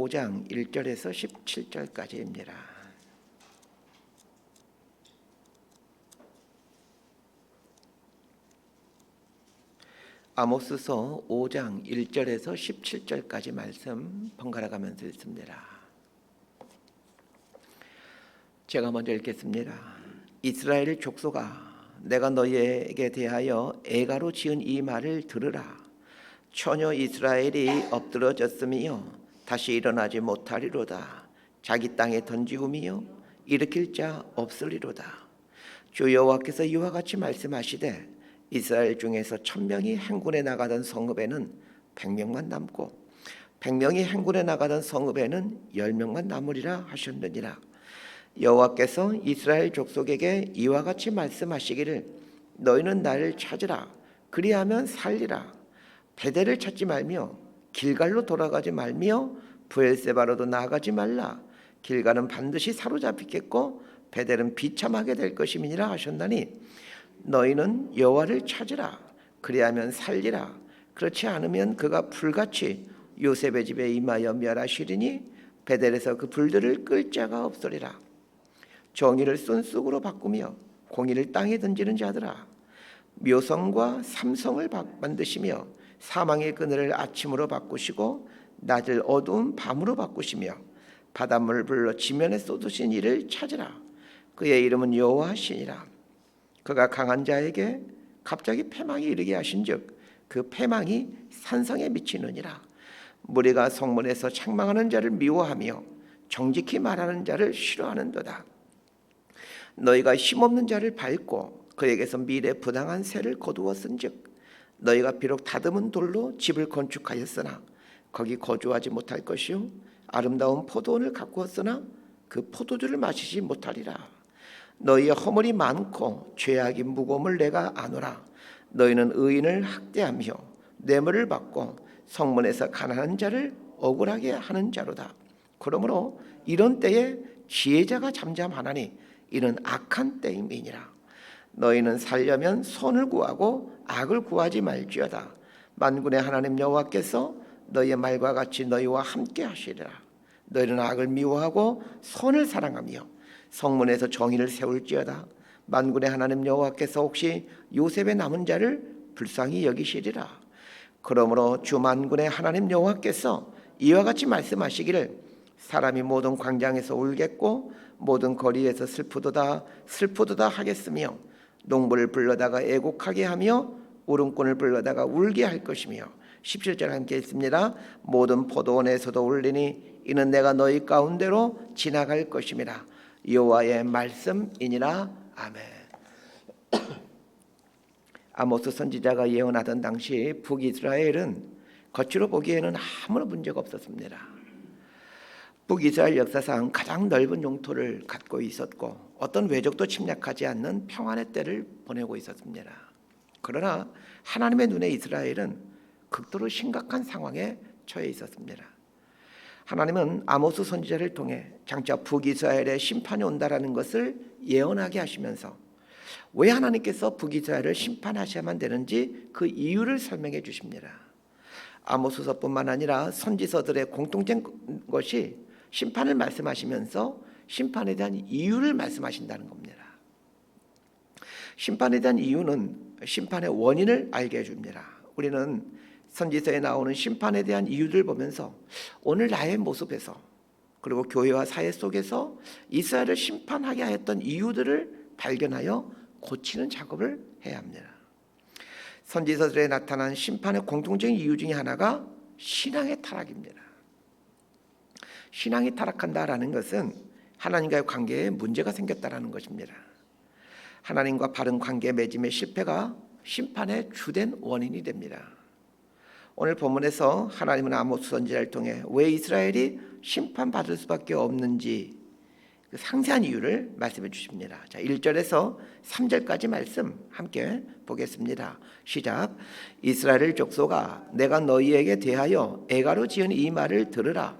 5장 1절에서 17절까지입니다. 아모스서 5장 1절에서 17절까지 말씀 번갈아 가면서 읽습니다. 제가 먼저 읽겠습니다. 이스라엘 족속아, 내가 너희에게 대하여 애가로 지은 이 말을 들으라. 처녀 이스라엘이 엎드러졌으며 다시 일어나지 못하리로다. 자기 땅에 던지우며 일으킬 자 없으리로다. 주 여호와께서 이와 같이 말씀하시되 이스라엘 중에서 1000명이 행군에 나가던 성읍에는 100명만 남고 100명이 행군에 나가던 성읍에는 10명만 남으리라 하셨느니라. 여호와께서 이스라엘 족속에게 이와 같이 말씀하시기를 너희는 나를 찾으라. 그리하면 살리라. 베델을 찾지 말며 길갈로 돌아가지 말며 브엘세바로도 나아가지 말라. 길갈은 반드시 사로잡히겠고 베델은 비참하게 될 것임이니라 하셨나니 너희는 여호와를 찾으라. 그리하면 살리라. 그렇지 않으면 그가 불같이 요셉의 집에 임하여 멸하시리니 베델에서 그 불들을 끌 자가 없으리라. 정의를 손쑥으로 바꾸며 공의를 땅에 던지는 자들아, 묘성과 삼성을 만드시며 사망의 그늘을 아침으로 바꾸시고 낮을 어두운 밤으로 바꾸시며 바닷물을 불러 지면에 쏟으신 이를 찾으라. 그의 이름은 여호와시니라. 그가 강한 자에게 갑자기 패망이 이르게 하신즉 그 패망이 산성에 미치느니라. 무리가 성문에서 책망하는 자를 미워하며 정직히 말하는 자를 싫어하는도다. 너희가 힘없는 자를 밟고 그에게서 미래 부당한 세를 거두었은즉 너희가 비록 다듬은 돌로 집을 건축하였으나 거기 거주하지 못할 것이요 아름다운 포도원을 가꾸었으나 그 포도주를 마시지 못하리라. 너희의 허물이 많고 죄악이 무거움을 내가 아노라. 너희는 의인을 학대하며 뇌물을 받고 성문에서 가난한 자를 억울하게 하는 자로다. 그러므로 이런 때에 지혜자가 잠잠하나니 이는 악한 때임이니라. 너희는 살려면 선을 구하고 악을 구하지 말지어다. 만군의 하나님 여호와께서 너희의 말과 같이 너희와 함께 하시리라. 너희는 악을 미워하고 선을 사랑하며 성문에서 정의를 세울지어다. 만군의 하나님 여호와께서 혹시 요셉의 남은 자를 불쌍히 여기시리라. 그러므로 주 만군의 하나님 여호와께서 이와 같이 말씀하시기를 사람이 모든 광장에서 울겠고 모든 거리에서 슬프도다 슬프도다 하겠으며 농부를 불러다가 애곡하게 하며 울음꾼을 불러다가 울게 할 것이며 17절 함께 읽습니다. 모든 포도원에서도 울리니 이는 내가 너희 가운데로 지나갈 것임이라. 여호와의 말씀이니라. 아멘. 아모스 선지자가 예언하던 당시 북이스라엘은 겉으로 보기에는 아무런 문제가 없었습니다. 북이스라엘 역사상 가장 넓은 영토를 갖고 있었고 어떤 외적도 침략하지 않는 평안의 때를 보내고 있었습니다. 그러나 하나님의 눈에 이스라엘은 극도로 심각한 상황에 처해 있었습니다. 하나님은 아모스 선지자를 통해 장차 북이스라엘의 심판이 온다라는 것을 예언하게 하시면서 왜 하나님께서 북이스라엘을 심판하셔야만 되는지 그 이유를 설명해 주십니다. 아모스서뿐만 아니라 선지서들의 공통된 것이 심판을 말씀하시면서 심판에 대한 이유를 말씀하신다는 겁니다. 심판에 대한 이유는 심판의 원인을 알게 해줍니다. 우리는 선지서에 나오는 심판에 대한 이유를 보면서 오늘 나의 모습에서 그리고 교회와 사회 속에서 이스라엘을 심판하게 하였던 이유들을 발견하여 고치는 작업을 해야 합니다. 선지서들에 나타난 심판의 공통적인 이유 중에 하나가 신앙의 타락입니다. 신앙이 타락한다라는 것은 하나님과의 관계에 문제가 생겼다라는 것입니다. 하나님과 바른 관계 맺음의 실패가 심판의 주된 원인이 됩니다. 오늘 본문에서 하나님은 아모스 선지자를 통해 왜 이스라엘이 심판받을 수밖에 없는지 그 상세한 이유를 말씀해 주십니다. 자, 1절에서 3절까지 말씀 함께 보겠습니다. 시작. 이스라엘 족속아, 내가 너희에게 대하여 애가로 지은 이 말을 들으라.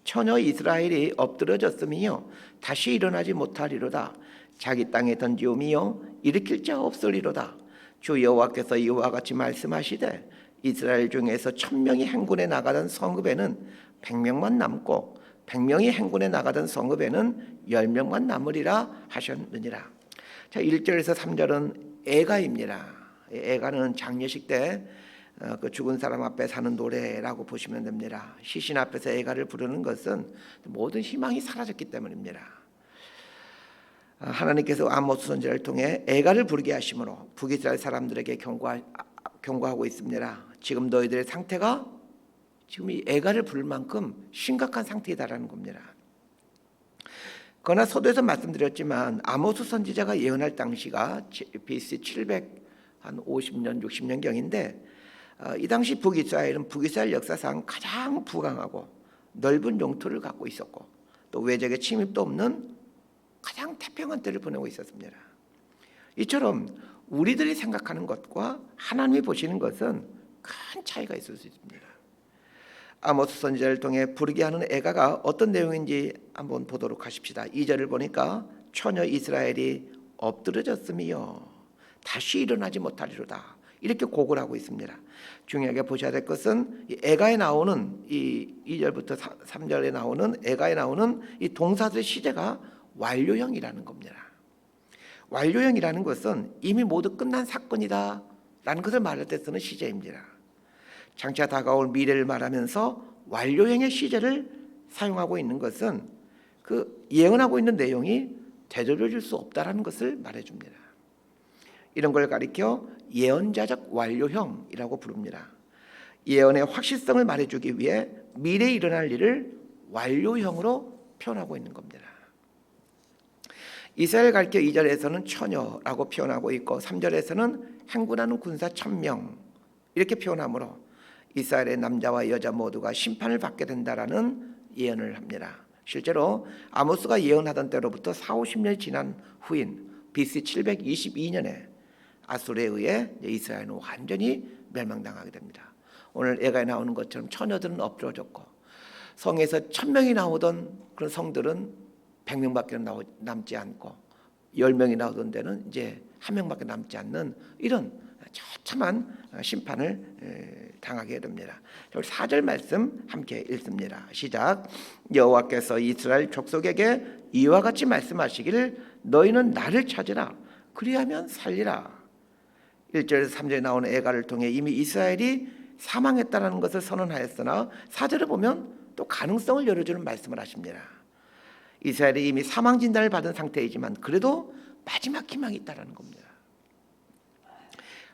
처녀 이스라엘이 엎드러졌으며 다시 일어나지 못하리로다. 자기 땅에 던지오며 일으킬 자 없으리로다. 주 여호와께서 이와 같이 말씀하시되 이스라엘 중에서 1000명이 행군에 나가던 성읍에는 100명만 남고 100명이 행군에 나가던 성읍에는 10명만 남으리라 하셨느니라. 자, 1절에서 3절은 애가입니다. 애가는 장례식 때 그 죽은 사람 앞에 사는 노래라고 보시면 됩니다. 시신 앞에서 애가를 부르는 것은 모든 희망이 사라졌기 때문입니다. 하나님께서 아모스 선지자를 통해 애가를 부르게 하심으로 북이스라엘 사람들에게 경고하고 있습니다. 지금 너희들의 상태가 지금 이 애가를 부를 만큼 심각한 상태이다라는 겁니다. 그러나 서두에서 말씀드렸지만 아모스 선지자가 예언할 당시가 BC 750년 60년경인데 이 당시 북이스라엘은 북이스라엘 역사상 가장 부강하고 넓은 영토를 갖고 있었고 또 외적의 침입도 없는 가장 태평한 때를 보내고 있었습니다. 이처럼 우리들이 생각하는 것과 하나님이 보시는 것은 큰 차이가 있을 수 있습니다. 아모스 선지자를 통해 부르게 하는 애가가 어떤 내용인지 한번 보도록 하십시다. 2절을 보니까 처녀 이스라엘이 엎드러졌으며 다시 일어나지 못하리로다, 이렇게 고걸 하고 있습니다. 중요하게 보셔야 될 것은 이 애가에 나오는 이 2절부터 3절에 나오는 애가에 나오는 이 동사들의 시제가 완료형이라는 겁니다. 완료형이라는 것은 이미 모두 끝난 사건이다 라는 것을 말할 때 쓰는 시제입니다. 장차 다가올 미래를 말하면서 완료형의 시제를 사용하고 있는 것은 그 예언하고 있는 내용이 되돌려질 수 없다라는 것을 말해줍니다. 이런 걸 가리켜 예언자적 완료형이라고 부릅니다. 예언의 확실성을 말해주기 위해 미래에 일어날 일을 완료형으로 표현하고 있는 겁니다. 이스라엘 가리켜 2절에서는 처녀라고 표현하고 있고 3절에서는 행군하는 군사 1000명 이렇게 표현하므로 이스라엘의 남자와 여자 모두가 심판을 받게 된다라는 예언을 합니다. 실제로 아모스가 예언하던 때로부터 40-50년이 지난 후인 BC 722년에 아수르에 의해 이스라엘은 완전히 멸망당하게 됩니다. 오늘 애가에 나오는 것처럼 처녀들은 엎드러졌고 성에서 1000명이 나오던 그런 성들은 100명밖에 남지 않고 10명이 나오던 데는 이제 1명밖에 남지 않는 이런 처참한 심판을 당하게 됩니다. 4절 말씀 함께 읽습니다. 시작. 여호와께서 이스라엘 족속에게 이와 같이 말씀하시기를 너희는 나를 찾으라 그리하면 살리라. 1절에서 3절에 나오는 애가를 통해 이미 이스라엘이 사망했다는 것을 선언하였으나 4절에 보면 또 가능성을 열어주는 말씀을 하십니다. 이스라엘이 이미 사망 진단을 받은 상태이지만 그래도 마지막 희망이 있다는 겁니다.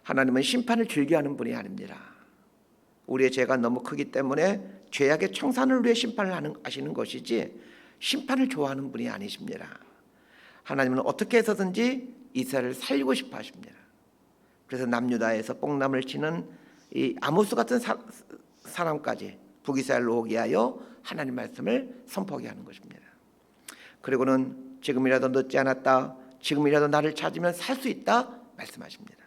하나님은 심판을 즐겨하는 분이 아닙니다. 우리의 죄가 너무 크기 때문에 죄악의 청산을 위해 심판을 하시는 것이지 심판을 좋아하는 분이 아니십니다. 하나님은 어떻게 해서든지 이스라엘을 살리고 싶어 하십니다. 그래서 남유다에서 뽕남을 치는 이 아모스 같은 사람까지 북이스라엘로 오게 하여 하나님 말씀을 선포하게 하는 것입니다. 그리고는 지금이라도 늦지 않았다, 지금이라도 나를 찾으면 살 수 있다 말씀하십니다.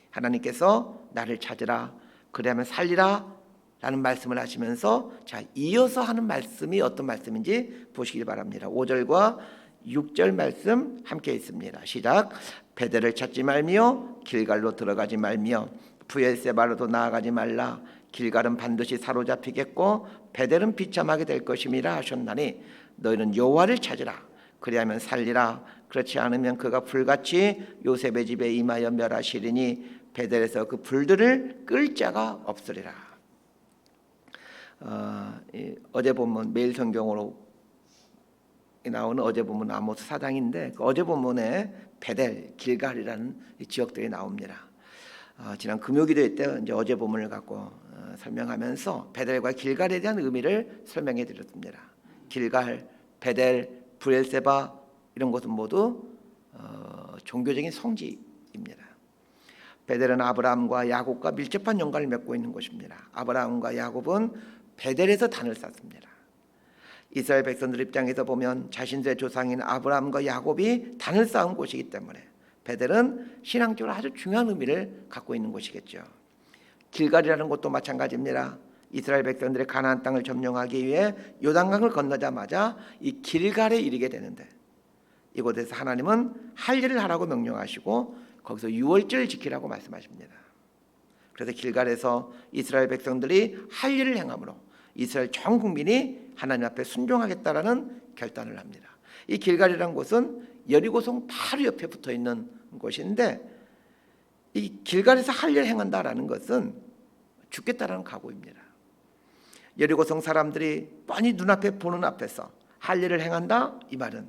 하나님께서 나를 찾으라 그래야면 살리라 라는 말씀을 하시면서 자 이어서 하는 말씀이 어떤 말씀인지 보시길 바랍니다. 5절과 6절 말씀 함께 있습니다. 시작. 베델을 찾지 말며 길갈로 들어가지 말며 브엘세바로도 나아가지 말라. 길갈은 반드시 사로잡히겠고 베델은 비참하게 될 것임이라 하셨나니 너희는 여호와를 찾으라 그리하면 살리라. 그렇지 않으면 그가 불같이 요셉의 집에 임하여 멸하시리니 베델에서 그 불들을 끌 자가 없으리라. 어제 본문 매일 성경으로 나오는 어제 본문 아모스 4장인데 그 어제 본문에 베델, 길갈이라는 지역들이 나옵니다. 지난 금요기도회 때 이제 어제 본문을 갖고 설명하면서 베델과 길갈에 대한 의미를 설명해 드렸습니다. 길갈, 베델, 브엘세바 이런 곳은 모두 종교적인 성지입니다. 베델은 아브라함과 야곱과 밀접한 연관을 맺고 있는 곳입니다. 아브라함과 야곱은 베델에서 단을 쌓습니다. 이스라엘 백성들 입장에서 보면 자신들의 조상인 아브라함과 야곱이 단을 쌓은 곳이기 때문에 베델은 신앙적으로 아주 중요한 의미를 갖고 있는 곳이겠죠. 길갈이라는 곳도 마찬가지입니다. 이스라엘 백성들의 가나안 땅을 점령하기 위해 요단강을 건너자마자 이 길갈에 이르게 되는데 이곳에서 하나님은 할 일을 하라고 명령하시고 거기서 유월절을 지키라고 말씀하십니다. 그래서 길갈에서 이스라엘 백성들이 할 일을 행함으로 이스라엘 전 국민이 하나님 앞에 순종하겠다라는 결단을 합니다. 이 길갈이라는 곳은 여리고성 바로 옆에 붙어 있는 곳인데, 이 길갈에서 할 일을 행한다라는 것은 죽겠다라는 각오입니다. 여리고성 사람들이 뻔히 눈앞에 보는 앞에서 할 일을 행한다, 이 말은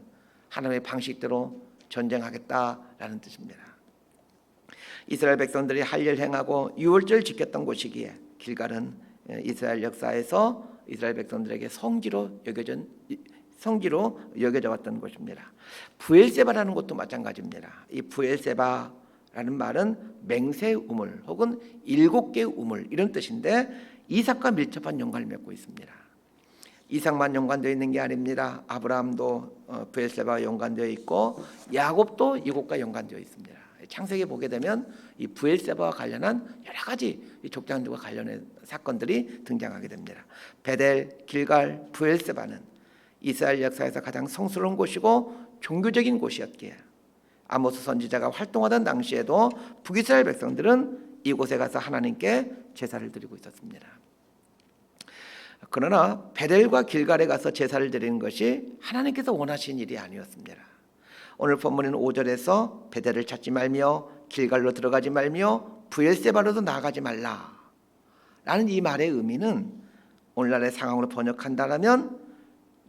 하나님의 방식대로 전쟁하겠다라는 뜻입니다. 이스라엘 백성들이 할 일을 행하고 유월절 지켰던 곳이기에 길갈은 이스라엘 역사에서 이스라엘 백성들에게 성지로 여겨져 왔던 곳입니다. 브엘세바라는 곳도 마찬가지입니다. 이 브엘세바라는 말은 맹세의 우물 혹은 7개의 우물 이런 뜻인데, 이삭과 밀접한 연관을 맺고 있습니다. 이삭만 연관되어 있는 게 아닙니다. 아브라함도 브엘세바와 연관되어 있고 야곱도 이곳과 연관되어 있습니다. 창세기 보게 되면 이 브엘세바와 관련한 여러 가지 족장들과 관련된 사건들이 등장하게 됩니다. 베델, 길갈, 브엘세바는 이스라엘 역사에서 가장 성스러운 곳이고 종교적인 곳이었기에 아모스 선지자가 활동하던 당시에도 북이스라엘 백성들은 이곳에 가서 하나님께 제사를 드리고 있었습니다. 그러나 베델과 길갈에 가서 제사를 드리는 것이 하나님께서 원하신 일이 아니었습니다. 오늘 본문은 5절에서 베델을 찾지 말며 길갈로 들어가지 말며 브엘세바로도 나아가지 말라 라는 이 말의 의미는, 오늘날의 상황으로 번역한다면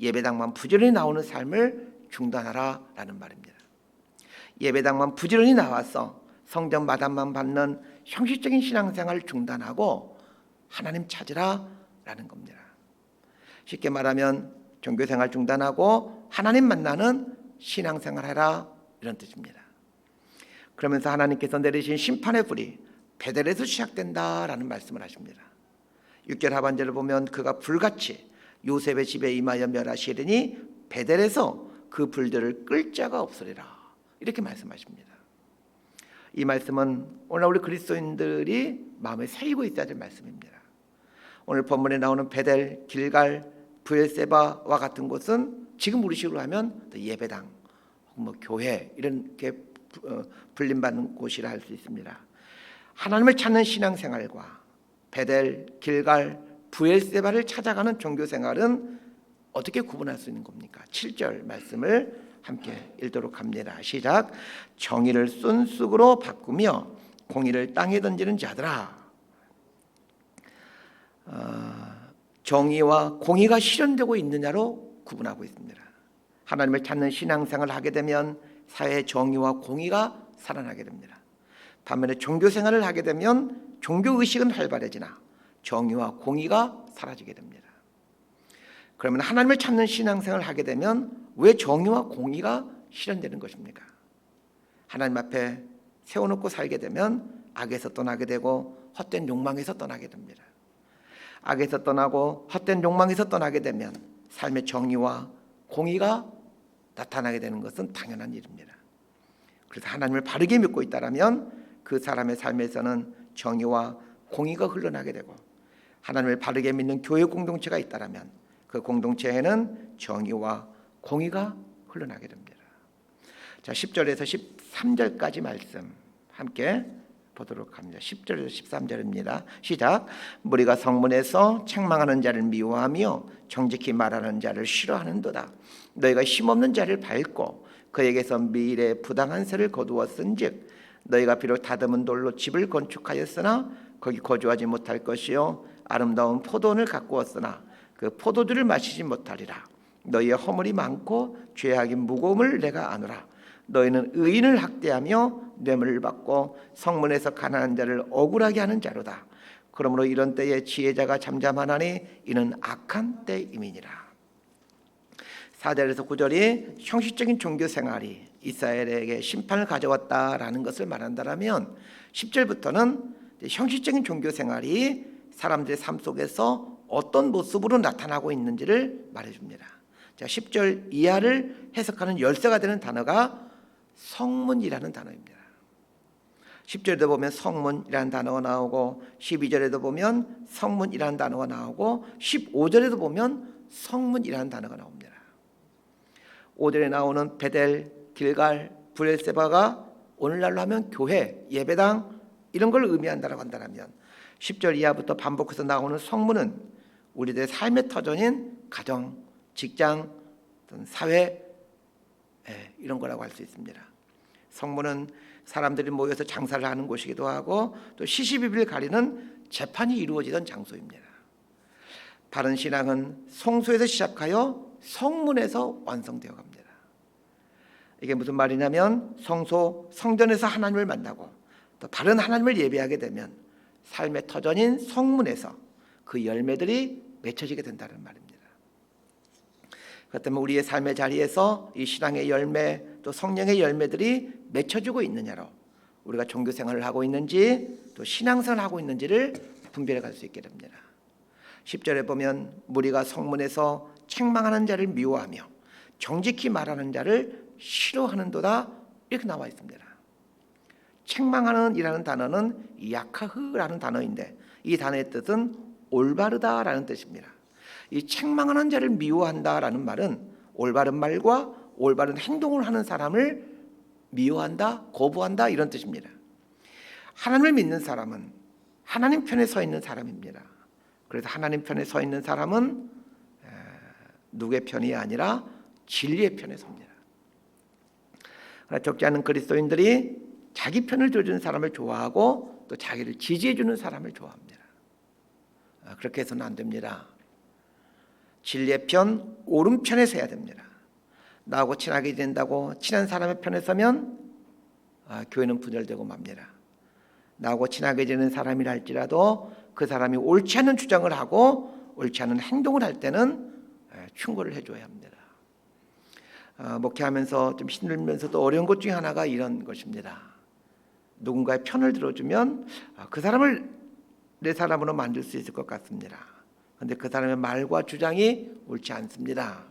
예배당만 부지런히 나오는 삶을 중단하라 라는 말입니다. 예배당만 부지런히 나와서 성전 마담만 받는 형식적인 신앙생활을 중단하고 하나님 찾으라 라는 겁니다. 쉽게 말하면 종교생활 중단하고 하나님 만나는 신앙생활 해라, 이런 뜻입니다. 그러면서 하나님께서 내리신 심판의 불이 베델에서 시작된다라는 말씀을 하십니다. 6절 하반절을 보면 그가 불같이 요셉의 집에 임하여 멸하시리니 베델에서 그 불들을 끌 자가 없으리라, 이렇게 말씀하십니다. 이 말씀은 오늘 우리 그리스도인들이 마음에 새기고 있어야 될 말씀입니다. 오늘 본문에 나오는 베델, 길갈, 브엘세바와 같은 곳은 지금 우리식으로 하면 예배당, 교회 이렇게 불림받는 곳이라 할 수 있습니다. 하나님을 찾는 신앙생활과 베델, 길갈, 브엘세바를 찾아가는 종교생활은 어떻게 구분할 수 있는 겁니까? 7절 말씀을 함께 읽도록 합니다. 시작. 정의를 쏜쑥으로 바꾸며 공의를 땅에 던지는 자들아. 정의와 공의가 실현되고 있느냐로 구분하고 있습니다. 하나님을 찾는 신앙생활을 하게 되면 사회의 정의와 공의가 살아나게 됩니다. 반면에 종교생활을 하게 되면 종교의식은 활발해지나 정의와 공의가 사라지게 됩니다. 그러면 하나님을 찾는 신앙생활을 하게 되면 왜 정의와 공의가 실현되는 것입니까? 하나님 앞에 세워놓고 살게 되면 악에서 떠나게 되고 헛된 욕망에서 떠나게 됩니다. 악에서 떠나고 헛된 욕망에서 떠나게 되면 삶의 정의와 공의가 나타나게 되는 것은 당연한 일입니다. 그래서 하나님을 바르게 믿고 있다면 그 사람의 삶에서는 정의와 공의가 흘러나게 되고, 하나님을 바르게 믿는 교회 공동체가 있다면 그 공동체에는 정의와 공의가 흘러나게 됩니다. 자, 10절에서 13절까지 말씀 함께 보도록 합니다. 10절에서 13절입니다. 시작. 무리가 성문에서 책망하는 자를 미워하며 정직히 말하는 자를 싫어하는도다. 너희가 힘없는 자를 밟고 그에게서 미일의 부당한 세를 거두었은즉 너희가 비록 다듬은 돌로 집을 건축하였으나 거기 거주하지 못할 것이요 아름다운 포도원을 가꾸었으나 그 포도주를 마시지 못하리라. 너희의 허물이 많고 죄악이 무거움을 내가 아노라. 너희는 의인을 학대하며 뇌물을 받고 성문에서 가난한 자를 억울하게 하는 자로다. 그러므로 이런 때에 지혜자가 잠잠하나니 이는 악한 때임이니라. 4절에서 9절이 형식적인 종교생활이 이스라엘에게 심판을 가져왔다라는 것을 말한다면, 10절부터는 형식적인 종교생활이 사람들의 삶 속에서 어떤 모습으로 나타나고 있는지를 말해줍니다. 자, 10절 이하를 해석하는 열쇠가 되는 단어가 성문이라는 단어입니다. 10절에도 보면 성문이라는 단어가 나오고 12절에도 보면 성문이라는 단어가 나오고 15절에도 보면 성문이라는 단어가 나옵니다. 5절에 나오는 베델, 길갈, 브엘세바가 오늘날로 하면 교회, 예배당 이런 걸 의미한다고 한다면, 10절 이하부터 반복해서 나오는 성문은 우리들의 삶의 터전인 가정, 직장, 사회 이런 거라고 할 수 있습니다. 성문은 사람들이 모여서 장사를 하는 곳이기도 하고 또 시시비비를 가리는 재판이 이루어지던 장소입니다. 바른 신앙은 성소에서 시작하여 성문에서 완성되어 갑니다. 이게 무슨 말이냐면 성소, 성전에서 하나님을 만나고 또 바른 하나님을 예배하게 되면 삶의 터전인 성문에서 그 열매들이 맺혀지게 된다는 말입니다. 그렇기 때문에 우리의 삶의 자리에서 이 신앙의 열매 또 성령의 열매들이 맺혀지고 있느냐로 우리가 종교 생활을 하고 있는지 또 신앙생활을 하고 있는지를 분별해 갈 수 있게 됩니다. 10절에 보면 무리가 성문에서 책망하는 자를 미워하며 정직히 말하는 자를 싫어하는도다 이렇게 나와 있습니다. 책망하는 이라는 단어는 야카흐라는 단어인데 이 단어의 뜻은 올바르다라는 뜻입니다. 이 책망하는 자를 미워한다라는 말은 올바른 말과 올바른 행동을 하는 사람을 미워한다, 거부한다 이런 뜻입니다. 하나님을 믿는 사람은 하나님 편에 서 있는 사람입니다. 그래서 하나님 편에 서 있는 사람은 누구의 편이 아니라 진리의 편에 섭니다. 적지 않은 그리스도인들이 자기 편을 들어주는 사람을 좋아하고 또 자기를 지지해주는 사람을 좋아합니다. 그렇게 해서는 안 됩니다. 진리의 편, 오른편에 서야 됩니다. 나하고 친하게 된다고 친한 사람의 편에 서면 교회는 분열되고 맙니다. 나하고 친하게 지내는 사람이라 할지라도 그 사람이 옳지 않은 주장을 하고 옳지 않은 행동을 할 때는 충고를 해줘야 합니다. 목회하면서 좀 힘들면서도 어려운 것 중에 하나가 이런 것입니다. 누군가의 편을 들어주면 그 사람을 내 사람으로 만들 수 있을 것 같습니다. 그런데 그 사람의 말과 주장이 옳지 않습니다.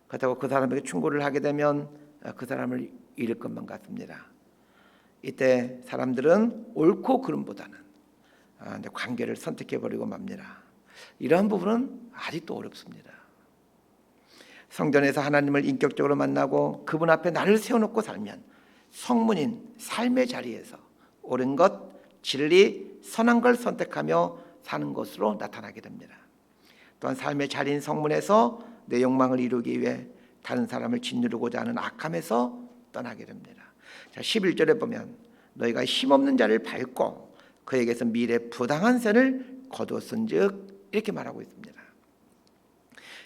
그렇다고 그 사람에게 충고를 하게 되면 그 사람을 잃을 것만 같습니다. 이때 사람들은 옳고 그름보다는 관계를 선택해버리고 맙니다. 이러한 부분은 아직도 어렵습니다. 성전에서 하나님을 인격적으로 만나고 그분 앞에 나를 세워놓고 살면 성문인 삶의 자리에서 옳은 것, 진리, 선한 걸 선택하며 사는 것으로 나타나게 됩니다. 또한 삶의 자리인 성문에서 내 욕망을 이루기 위해 다른 사람을 짓누르고자 하는 악함에서 떠나게 됩니다. 자, 11절에 보면 너희가 힘없는 자를 밟고 그에게서 미래 부당한 선을 거두었은즉 이렇게 말하고 있습니다.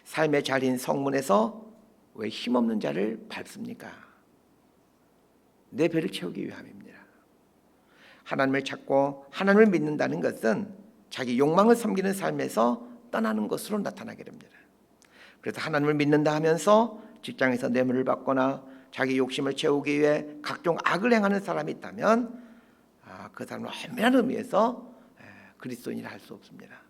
삶의 자리인 성문에서 왜 힘없는 자를 밟습니까? 내 배를 채우기 위함입니다. 하나님을 찾고 하나님을 믿는다는 것은 자기 욕망을 섬기는 삶에서 떠나는 것으로 나타나게 됩니다. 그래서 하나님을 믿는다 하면서 직장에서 뇌물을 받거나 자기 욕심을 채우기 위해 각종 악을 행하는 사람이 있다면 그 사람은 엄밀한 의미에서 그리스도인이라 할 수 없습니다.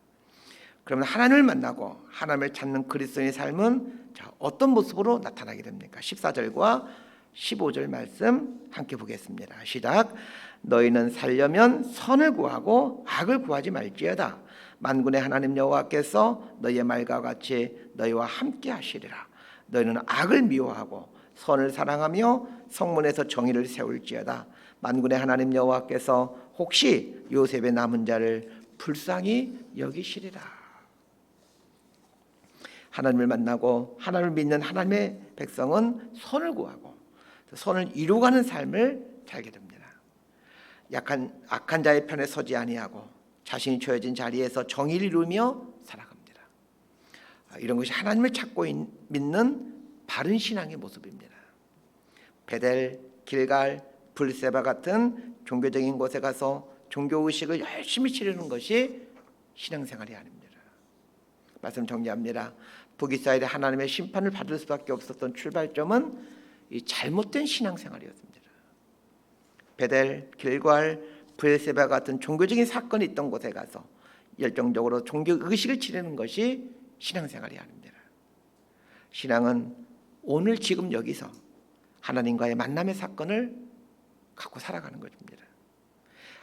그러면 하나님을 만나고 하나님을 찾는 그리스도인의 삶은 어떤 모습으로 나타나게 됩니까? 14절과 15절 말씀 함께 보겠습니다. 시작. 너희는 살려면 선을 구하고 악을 구하지 말지어다. 만군의 하나님 여호와께서 너희의 말과 같이 너희와 함께 하시리라. 너희는 악을 미워하고 선을 사랑하며 성문에서 정의를 세울지어다. 만군의 하나님 여호와께서 혹시 요셉의 남은 자를 불쌍히 여기시리라. 하나님을 만나고 하나님을 믿는 하나님의 백성은 선을 구하고 선을 이루어가는 삶을 살게 됩니다. 악한 자의 편에 서지 아니하고 자신이 처해진 자리에서 정의를 이루며 살아갑니다. 이런 것이 하나님을 찾고 믿는 바른 신앙의 모습입니다. 베델, 길갈, 불세바 같은 종교적인 곳에 가서 종교의식을 열심히 치르는 것이 신앙생활이 아닙니다. 말씀 정리합니다. 북이스라엘이 하나님의 심판을 받을 수밖에 없었던 출발점은 이 잘못된 신앙생활이었습니다. 베델, 길갈, 브엘세바 같은 종교적인 사건이 있던 곳에 가서 열정적으로 종교의식을 치르는 것이 신앙생활이 아닙니다. 신앙은 오늘 지금 여기서 하나님과의 만남의 사건을 갖고 살아가는 것입니다.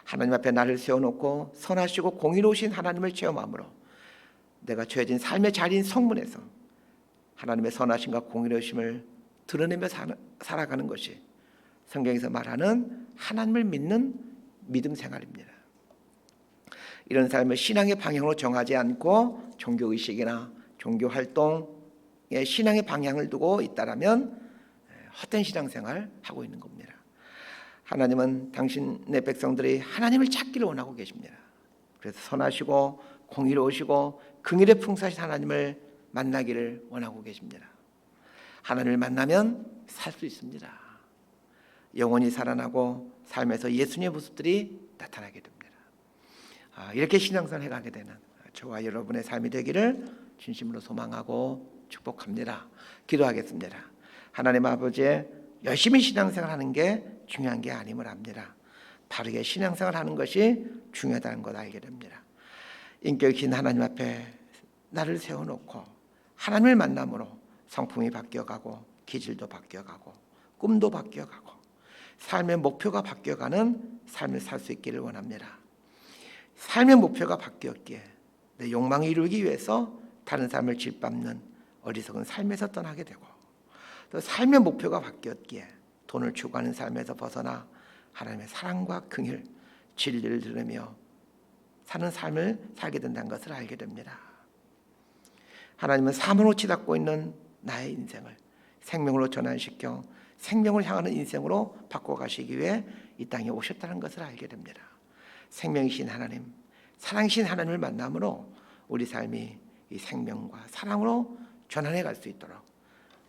하나님 앞에 나를 세워놓고 선하시고 공의로우신 하나님을 체험함으로 내가 처해진 삶의 자리인 성문에서 하나님의 선하심과 공의로우심을 드러내며 살아가는 것이 성경에서 말하는 하나님을 믿는 믿음 생활입니다. 이런 삶을 신앙의 방향으로 정하지 않고 종교의식이나 종교 활동에 신앙의 방향을 두고 있다라면 헛된 신앙생활 하고 있는 겁니다. 하나님은 당신의 백성들이 하나님을 찾기를 원하고 계십니다. 그래서 선하시고 공의로우시고 긍휼에 풍성하신 하나님을 만나기를 원하고 계십니다. 하나님을 만나면 살 수 있습니다. 영혼이 살아나고 삶에서 예수님의 모습들이 나타나게 됩니다. 이렇게 신앙생활을 해가게 되는 저와 여러분의 삶이 되기를 진심으로 소망하고 축복합니다. 기도하겠습니다. 하나님 아버지, 열심히 신앙생활하는 게 중요한 게 아님을 압니다. 바르게 신앙생활하는 것이 중요하다는 걸 알게 됩니다. 인격이신 하나님 앞에 나를 세워놓고 하나님을 만남으로 성품이 바뀌어가고 기질도 바뀌어가고 꿈도 바뀌어가고 삶의 목표가 바뀌어가는 삶을 살 수 있기를 원합니다. 삶의 목표가 바뀌었기에 내 욕망을 이루기 위해서 다른 삶을 짓밟는 어리석은 삶에서 떠나게 되고, 또 삶의 목표가 바뀌었기에 돈을 추구하는 삶에서 벗어나 하나님의 사랑과 긍휼, 진리를 들으며 사는 삶을 살게 된다는 것을 알게 됩니다. 하나님은 삶으로 치닫고 있는 나의 인생을 생명으로 전환시켜 생명을 향하는 인생으로 바꿔가시기 위해 이 땅에 오셨다는 것을 알게 됩니다. 생명이신 하나님, 사랑이신 하나님을 만남으로 우리 삶이 이 생명과 사랑으로 전환해 갈 수 있도록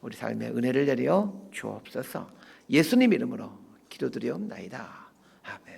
우리 삶에 은혜를 내려 주옵소서. 예수님 이름으로 기도드리옵나이다. 아멘.